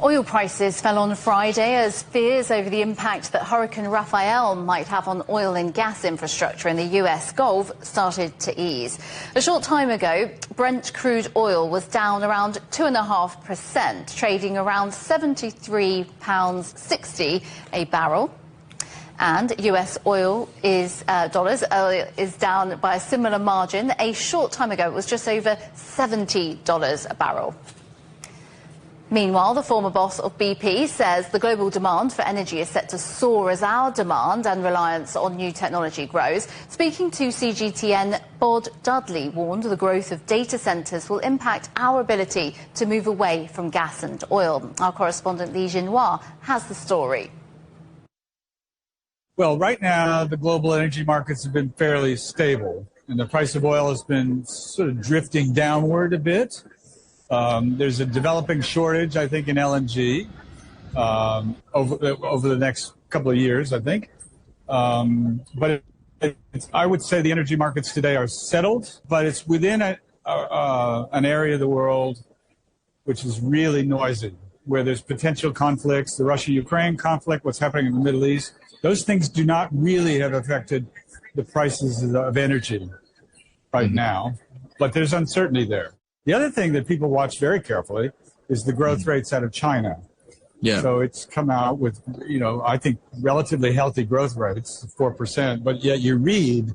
Oil prices fell on Friday as fears over the impact that Hurricane Rafael might have on oil and gas infrastructure in the US Gulf started to ease. A short time ago, Brent crude oil was down around 2.5%, trading around £73.60 a barrel. And US oil dollars is down by a similar margin. A short time ago, it was just over $70 a barrel. Meanwhile, the former boss of BP says the global demand for energy is set to soar as our demand and reliance on new technology grows. Speaking to CGTN, Bob Dudley warned the growth of data centres will impact our ability to move away from gas and oil. Our correspondent Li Jinhua has the story. Well, right now, the global energy markets have been fairly stable, and the price of oil has been sort of drifting downward a bit. There's a developing shortage, I think, in LNG over the next couple of years, I think. But I would say the energy markets today are settled, but it's within an area of the world which is really noisy, where there's potential conflicts, the Russia-Ukraine conflict, what's happening in the Middle East. Those things do not really have affected the prices of energy right now, but there's uncertainty there. The other thing that people watch very carefully is the growth rates out of China. Yeah. So it's come out with, I think relatively healthy growth rates, 4%, but yet you read,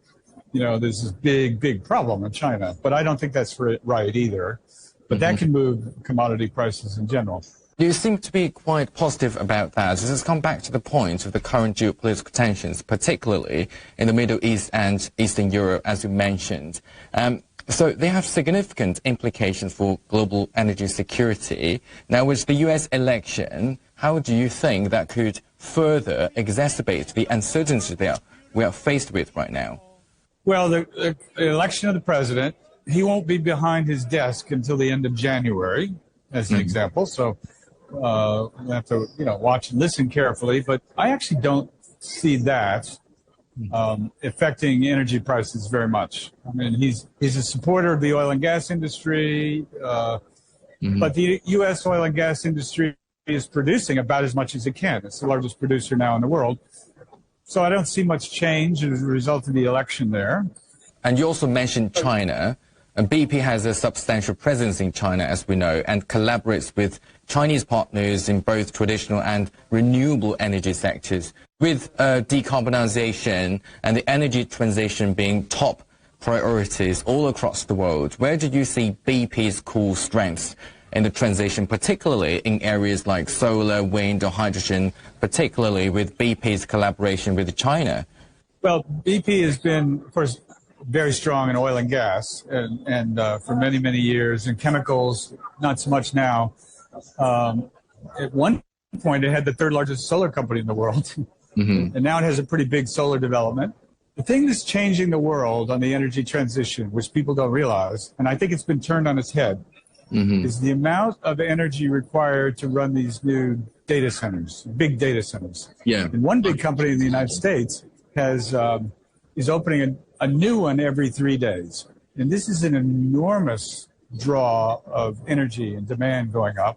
there's this big problem in China. But I don't think that's right either. But that can move commodity prices in general. You seem to be quite positive about that. Does this come back to the point of the current geopolitical tensions, particularly in the Middle East and Eastern Europe, as you mentioned? So they have significant implications for global energy security. Now, with the U.S. election, how do you think that could further exacerbate the uncertainty that we are faced with right now? Well, the election of the president, he won't be behind his desk until the end of January, as an example. So we have to, watch and listen carefully. But I actually don't see that affecting energy prices very much. I mean, he's a supporter of the oil and gas industry, but the U.S. oil and gas industry is producing about as much as it can. It's the largest producer now in the world. So I don't see much change as a result of the election there. And you also mentioned China. And BP has a substantial presence in China, as we know, and collaborates with Chinese partners in both traditional and renewable energy sectors. With decarbonization and the energy transition being top priorities all across the world, where do you see BP's core strengths in the transition, particularly in areas like solar, wind, or hydrogen, particularly with BP's collaboration with China? Well, BP has been, of course, very strong in oil and gas, and for many years, and chemicals, not so much now. At one point, it had the third largest solar company in the world, and now it has a pretty big solar development. The thing that's changing the world on the energy transition, which people don't realize, and I think it's been turned on its head, is the amount of energy required to run these new data centers, big data centers. Yeah. And one big company in the United States is opening a new one every 3 days. And this is an enormous draw of energy and demand going up.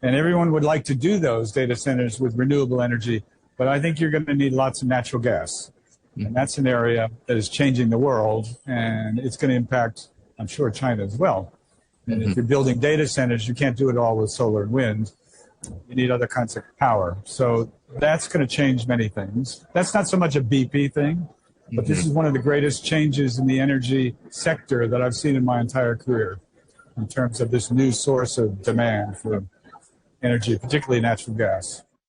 And everyone would like to do those data centers with renewable energy, but I think you're going to need lots of natural gas. And that's an area that is changing the world, and it's going to impact, I'm sure, China as well. And if you're building data centers, you can't do it all with solar and wind. You need other kinds of power. So that's going to change many things. That's not so much a BP thing. But this is one of the greatest changes in the energy sector that I've seen in my entire career in terms of this new source of demand for energy, particularly natural gas.